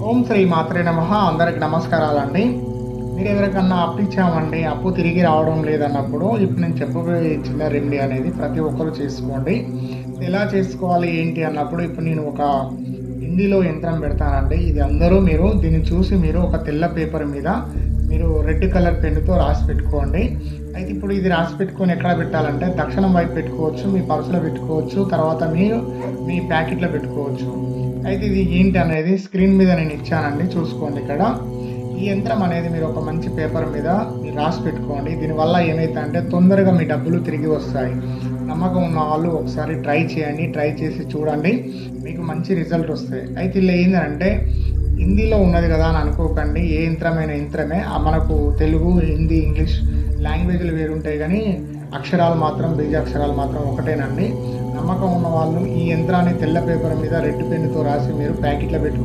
ఓం శ్రీ మాత్రే నమః. అందరికి నమస్కారాలండి. మీరు ఎవరికన్నా అప్పు ఇచ్చామండి, అప్పు తిరిగి రావడం లేదన్నప్పుడు ఇప్పుడు నేను చెప్పబోయే చిన్న రెమెడీ అనేది ప్రతి ఒక్కరు చేసుకోండి. ఎలా చేసుకోవాలి ఏంటి అన్నప్పుడు ఇప్పుడు నేను ఒక హిందీలో యంత్రం పెడతానండి. ఇది అందరూ మీరు దీన్ని చూసి మీరు ఒక తెల్ల పేపర్ మీద మీరు రెడ్ కలర్ పెన్నుతో రాసి పెట్టుకోండి. అయితే ఇప్పుడు ఇది రాసి పెట్టుకొని ఎక్కడ పెట్టాలంటే దక్షిణం వైపు పెట్టుకోవచ్చు, మీ పర్సులో పెట్టుకోవచ్చు, తర్వాత మీరు మీ ప్యాకెట్లో పెట్టుకోవచ్చు. అయితే ఇది ఏంటి అనేది స్క్రీన్ మీద నేను ఇచ్చానండి, చూసుకోండి. ఇక్కడ ఈ యంత్రం అనేది మీరు ఒక మంచి పేపర్ మీద మీరు రాసి పెట్టుకోండి. దీనివల్ల ఏమైతుందంటే తొందరగా మీ డబ్బులు తిరిగి వస్తాయి. నమ్మకం ఉన్న వాళ్ళు ఒకసారి ట్రై చేయండి, ట్రై చేసి చూడండి, మీకు మంచి రిజల్ట్ వస్తాయి. అయితే ఇలా ఏంటంటే హిందీలో ఉన్నది కదా అని అనుకోకండి. ఏ యంత్రమైన యంత్రమే. మనకు తెలుగు, హిందీ, ఇంగ్లీష్ లాంగ్వేజ్లు వేరుంటాయి, కానీ అక్షరాలు మాత్రం బీజాక్షరాలు మాత్రం ఒకటేనండి. నమ్మకం ఉన్న వాళ్ళు ఈ యంత్రాన్ని తెల్ల పేపర్ మీద రెడ్ పెన్నుతో రాసి మీరు ప్యాకెట్లో పెట్టుకో.